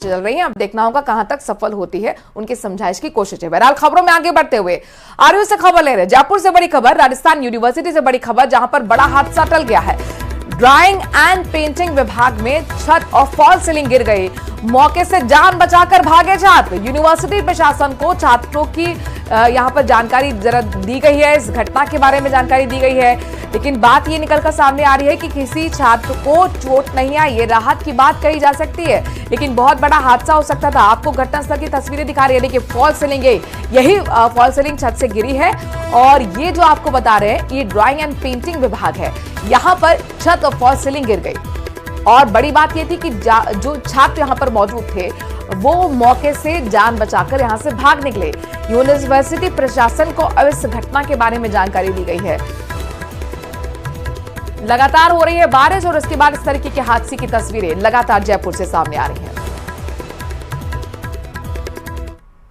चल रही है। अब देखना होगा कहां तक सफल होती है उनकी समझाइश की कोशिश है। बहरहाल खबरों में आगे बढ़ते हुए आरयू से खबर ले रहे हैं। जयपुर से बड़ी खबर, राजस्थान यूनिवर्सिटी से बड़ी खबर, जहां पर बड़ा हादसा टल गया है। ड्राइंग एंड पेंटिंग विभाग में छत और फॉल सीलिंग गिर गई। मौके से जान बचाकर भागे छात्र। यूनिवर्सिटी प्रशासन को छात्रों की यहां पर जानकारी जरा दी गई है, इस घटना के बारे में जानकारी दी गई है, लेकिन बात ये निकलकर सामने आ रही है कि किसी छात्र को चोट नहीं आई। ये राहत की बात कही जा सकती है, लेकिन बहुत बड़ा हादसा हो सकता था। आपको घटनास्थल की तस्वीरें दिखा रही है। देखिए फॉल सीलिंग, यही फॉल सीलिंग छत से गिरी है और ये जो आपको बता रहे हैं ये ड्राइंग एंड पेंटिंग विभाग है। यहां पर छत और फॉल सीलिंग गिर गई और बड़ी बात यह थी कि जो छात्र यहां पर मौजूद थे वो मौके से जान बचाकर यहां से भाग निकले। यूनिवर्सिटी प्रशासन को अब इस घटना के बारे में जानकारी दी गई है। लगातार हो रही है बारिश और उसके बाद इस तरीके के हादसे की तस्वीरें लगातार जयपुर से सामने आ रही हैं।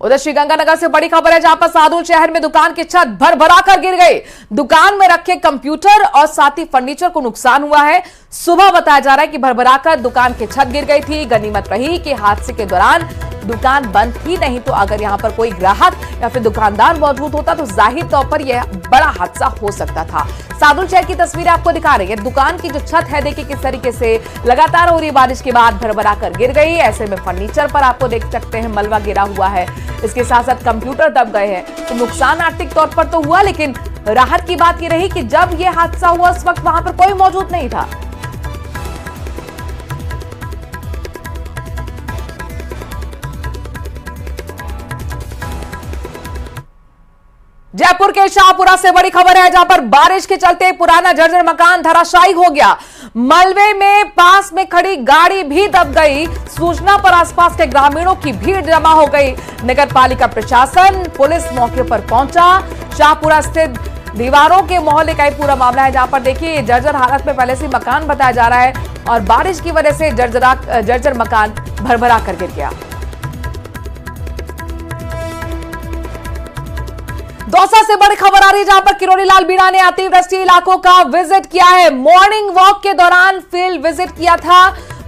उधर श्रीगंगानगर से बड़ी खबर है, जहां पर सादुल शहर में दुकान की छत भरभराकर गिर गई। दुकान में रखे कंप्यूटर और साथ ही फर्नीचर को नुकसान हुआ है। सुबह बताया जा रहा है कि भरभराकर दुकान की छत गिर गई थी। गनीमत रही कि हादसे के दौरान दुकान बंद थी, नहीं तो अगर यहां पर कोई ग्राहक या फिर दुकानदार मौजूद होता तो जाहिर तौर पर यह बड़ा हादसा हो सकता था। सादुल शहर की तस्वीरें आपको दिखा रही है। दुकान की जो छत है देखिए किस तरीके से लगातार हो रही बारिश के बाद भरभराकर गिर गई। ऐसे में फर्नीचर पर आपको देख सकते हैं मलबा गिरा हुआ है, इसके साथ साथ कंप्यूटर दब गए हैं। तो नुकसान आर्थिक तौर पर तो हुआ, लेकिन राहत की बात यह रही कि जब यह हादसा हुआ उस वक्त वहां पर कोई मौजूद नहीं था। जयपुर के शाहपुरा से बड़ी खबर है, जहां पर बारिश के चलते पुराना जर्जर मकान धराशायी हो गया। मलबे में पास में खड़ी गाड़ी भी दब गई। सूचना पर आसपास के ग्रामीणों की भीड़ जमा हो गई। नगर पालिका प्रशासन, पुलिस मौके पर पहुंचा। शाहपुरा स्थित दीवारों के मोहल्ले का पूरा मामला है, जहां पर देखिए जर्जर हालत में पहले से मकान बताया जा रहा है और बारिश की वजह से जर्जर मकान भरभरा कर गिर गया। दौसा से बड़ी खबर आ रही है, जहां पर किरोड़ी लाल मीणा ने अतिवृष्टि इलाकों का विजिट किया है। मॉर्निंग वॉक के दौरान फील्ड विजिट किया था।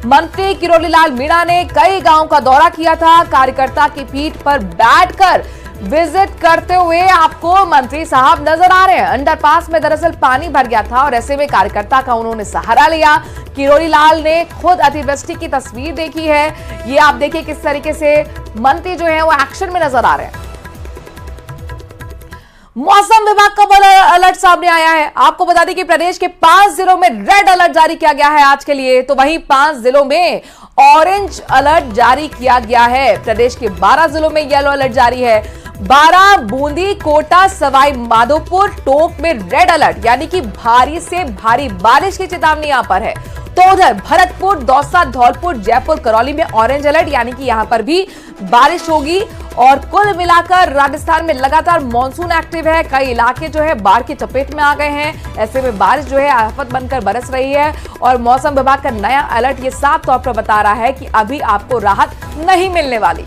मंत्री किरोड़ी लाल मीणा ने कई गांवों का दौरा किया था। कार्यकर्ता की पीठ पर बैठकर विजिट करते हुए आपको मंत्री साहब नजर आ रहे हैं। अंडरपास में दरअसल पानी भर गया था और ऐसे में कार्यकर्ता का उन्होंने सहारा लिया। किरोड़ी लाल ने खुद अतिवृष्टि की तस्वीर देखी है। ये आप देखिए किस तरीके से मंत्री जो है वो एक्शन में नजर आ रहे हैं। मौसम विभाग का बड़ा अलर्ट सामने आया है। आपको बता दें कि प्रदेश के 5 जिलों में रेड अलर्ट जारी किया गया है आज के लिए, तो वहीं 5 जिलों में ऑरेंज अलर्ट जारी किया गया है। प्रदेश के 12 जिलों में येलो अलर्ट जारी है। 12 बूंदी, कोटा, सवाई माधोपुर, टोंक में रेड अलर्ट यानी कि भारी से भारी बारिश की चेतावनी यहां पर है। तो उधर भरतपुर, दौसा, धौलपुर, जयपुर, करौली में ऑरेंज अलर्ट यानी कि यहां पर भी बारिश होगी। और कुल मिलाकर राजस्थान में लगातार मॉनसून एक्टिव है। कई इलाके जो है बाढ़ की चपेट में आ गए हैं। ऐसे में बारिश जो है आफत बनकर बरस रही है और मौसम विभाग का नया अलर्ट ये साफ तौर पर बता रहा है कि अभी आपको राहत नहीं मिलने वाली।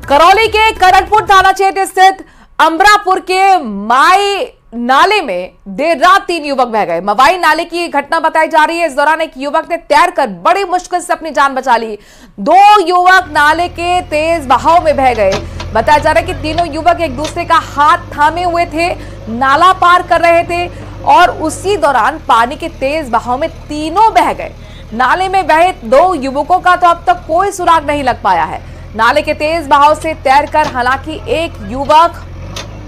करौली के करनपुर थाना क्षेत्र स्थित अमरापुर के माई नाले में देर रात 3 युवक बह गए। मवाई नाले की घटना बताई जा रही है। इस दौरान एक युवक ने तैरकर बड़ी मुश्किल से अपनी जान बचा ली। 2 युवक नाले के तेज बहाव में बह गए। बताया जा रहा है कि तीनों युवक एक दूसरे का हाथ थामे हुए थे, नाला पार कर रहे थे और उसी दौरान पानी के तेज बहाव में तीनों बह गए। नाले में बहे 2 युवकों का तो अब तक कोई सुराग नहीं लग पाया है। नाले के तेज बहाव से तैरकर हालांकि एक युवक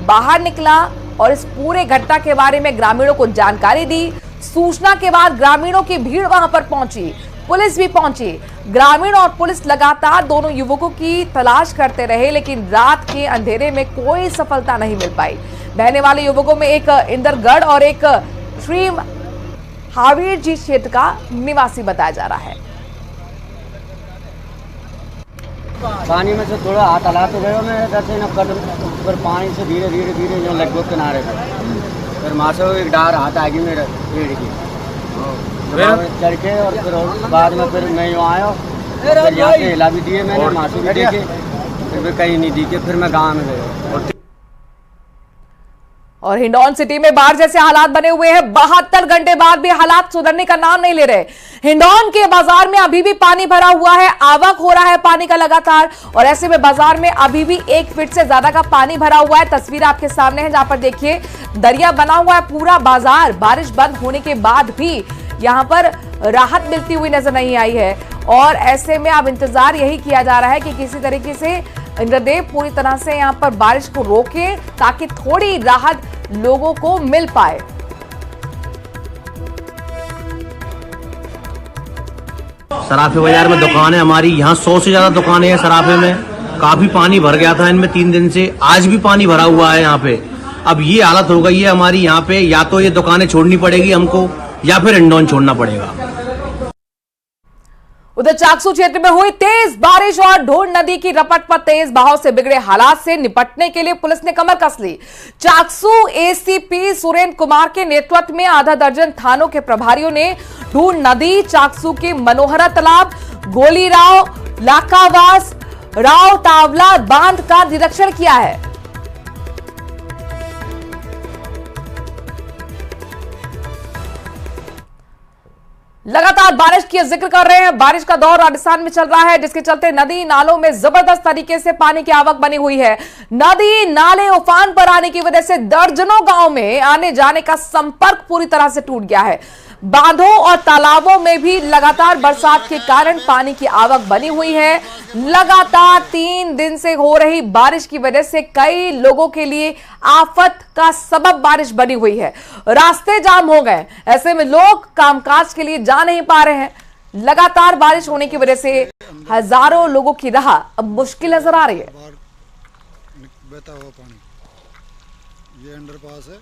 बाहर निकला और इस पूरे घटना के बारे में ग्रामीणों को जानकारी दी। सूचना के बाद ग्रामीणों की भीड़ वहां पर पहुंची, पुलिस भी पहुंची। ग्रामीण और पुलिस लगातार दोनों युवकों की तलाश करते रहे, लेकिन रात के अंधेरे में कोई सफलता नहीं मिल पाई। बहने वाले युवकों में एक इंदरगढ़ और एक श्री हावीर जी क्षेत्र का निवासी बताया जा रहा है। पानी में से थोड़ा हाथ हला तो गए मैं ऐसे न पर पानी से धीरे धीरे धीरे जो लगभग किनारे पे फिर मासो एक डार हाथ आगे मेरे पेड़ की चढ़ के और फिर बाद में फिर मैं यूँ आया फिर यहाँ से हिला भी दिए मैंने, मासू भी देखे, फिर कहीं नहीं दिखे, फिर मैं गाँव में गया। और हिंडौन सिटी में बाढ़ जैसे हालात बने हुए हैं। 72 घंटे बाद भी हालात सुधरने का नाम नहीं ले रहे। हिंडौन के बाजार में अभी भी पानी भरा हुआ है, आवक हो रहा है पानी का लगातार, और ऐसे में बाजार में अभी भी 1 फीट से ज्यादा का पानी भरा हुआ है। तस्वीर आपके सामने है जहां पर देखिए दरिया बना हुआ है पूरा बाजार। बारिश बंद होने के बाद भी यहां पर राहत मिलती हुई नजर नहीं आई है, और ऐसे में अब इंतजार यही किया जा रहा है कि किसी तरीके से इंद्रदेव पूरी तरह से यहां पर बारिश को रोके ताकि थोड़ी राहत लोगों को मिल पाए। सराफे बाजार में दुकान है हमारी, यहाँ 100 से ज्यादा दुकानें हैं सराफे में। काफी पानी भर गया था इनमें 3 दिन से, आज भी पानी भरा हुआ है यहाँ पे। अब ये हालत हो गई है हमारी यहाँ पे, या तो ये दुकानें छोड़नी पड़ेगी हमको या फिर हिंडौन छोड़ना पड़ेगा। उधर चाकसू क्षेत्र में हुई तेज बारिश और ढूंढ नदी की रपट पर तेज बहाव से बिगड़े हालात से निपटने के लिए पुलिस ने कमर कस ली। चाकसू एसीपी सुरेंद्र कुमार के नेतृत्व में आधा दर्जन थानों के प्रभारियों ने ढूंढ नदी, चाकसू के मनोहरा तालाब, गोलीराव, लाकावास, राव तावला बांध का निरीक्षण किया है। लगातार बारिश की जिक्र कर रहे हैं। बारिश का दौर राजस्थान में चल रहा है, जिसके चलते नदी नालों में जबरदस्त तरीके से पानी की आवक बनी हुई है। नदी नाले उफान पर आने की वजह से दर्जनों गांव में आने जाने का संपर्क पूरी तरह से टूट गया है। बांधों और तालाबों में भी लगातार बरसात के कारण पानी की आवक बनी हुई है। लगातार 3 दिन से हो रही बारिश की वजह से कई लोगों के लिए आफत का सबब बारिश बनी हुई है। रास्ते जाम हो गए, ऐसे में लोग कामकाज के लिए जा नहीं पा रहे हैं। लगातार बारिश होने की वजह से हजारों लोगों की राह अब मुश्किल नजर आ रही है। बहता हुआ पानी, ये अंडरपास है।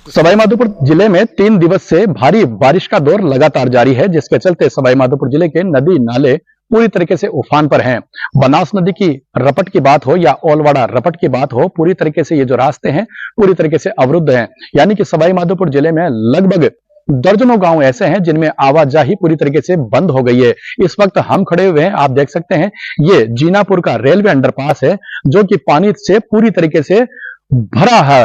सवाईमाधोपुर जिले में 3 दिवस से भारी बारिश का दौर लगातार जारी है, जिसके चलते सवाईमाधोपुर जिले के नदी नाले पूरी तरीके से उफान पर हैं। बनास नदी की रपट की बात हो या ओलवाड़ा रपट की बात हो, पूरी तरीके से ये जो रास्ते हैं पूरी तरीके से अवरुद्ध हैं। यानी कि सवाईमाधोपुर जिले में लगभग दर्जनों गांव ऐसे हैं जिनमें आवाजाही पूरी तरीके से बंद हो गई है। इस वक्त हम खड़े हुए हैं, आप देख सकते हैं, ये जीनापुर का रेलवे अंडरपास है जो कि पानी से पूरी तरीके से भरा है।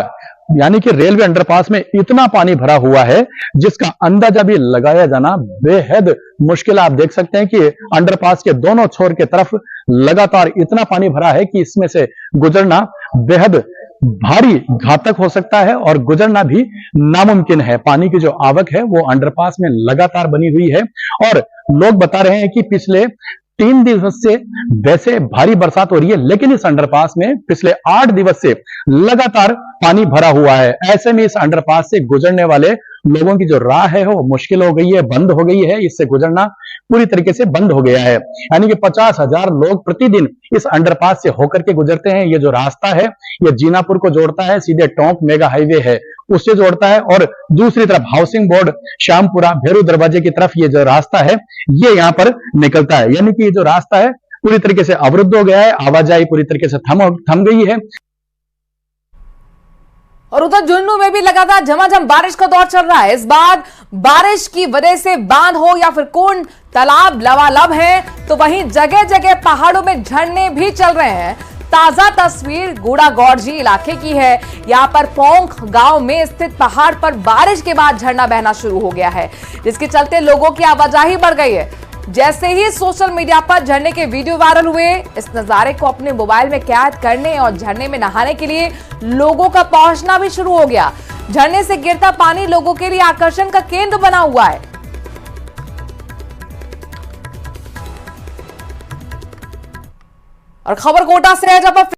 यानी कि रेलवे अंडरपास में इतना पानी भरा हुआ है जिसका अंदाजा भी लगाया जाना बेहद मुश्किल। आप देख सकते हैं कि अंडरपास के दोनों छोर के तरफ लगातार इतना पानी भरा है कि इसमें से गुजरना बेहद भारी घातक हो सकता है और गुजरना भी नामुमकिन है। पानी की जो आवक है वो अंडरपास में लगातार बनी हुई है, और लोग बता रहे हैं कि पिछले 3 दिवस से वैसे भारी बरसात हो रही है, लेकिन इस अंडरपास में पिछले 8 दिवस से लगातार पानी भरा हुआ है। ऐसे में इस अंडरपास से गुजरने वाले लोगों की जो राह है वो मुश्किल हो गई है, बंद हो गई है। इससे गुजरना पूरी तरीके से बंद हो गया है। यानी कि 50,000 लोग प्रतिदिन इस अंडरपास से होकर के गुजरते हैं। ये जो रास्ता है ये जीनापुर को जोड़ता है, सीधे टोंक मेगा हाईवे है उससे जोड़ता है, और दूसरी तरफ हाउसिंग बोर्ड, श्यामपुरा, भैरू दरवाजे की तरफ ये जो रास्ता है ये यहां पर निकलता है। यानी कि ये जो रास्ता है पूरी तरीके से अवरुद्ध हो गया है, आवाजाही पूरी तरीके से थम गई है। और उधर झुंझुनू में भी लगातार झमाझम बारिश का दौर चल रहा है। इस बार बारिश की वजह से बांध हो या फिर कुंड, तालाब लबालब है, तो वहीं जगह जगह पहाड़ों में झरने भी चल रहे हैं। ताजा तस्वीर गुड़ागौड़जी इलाके की है। यहां पर पोंख गांव में स्थित पहाड़ पर बारिश के बाद झरना बहना शुरू हो गया है, जिसके चलते लोगों की आवाजाही बढ़ गई है। जैसे ही सोशल मीडिया पर झरने के वीडियो वायरल हुए, इस नजारे को अपने मोबाइल में कैद करने और झरने में नहाने के लिए लोगों का पहुंचना भी शुरू हो गया। झरने से गिरता पानी लोगों के लिए आकर्षण का केंद्र बना हुआ है। और खबर कोटा से है, जहां पर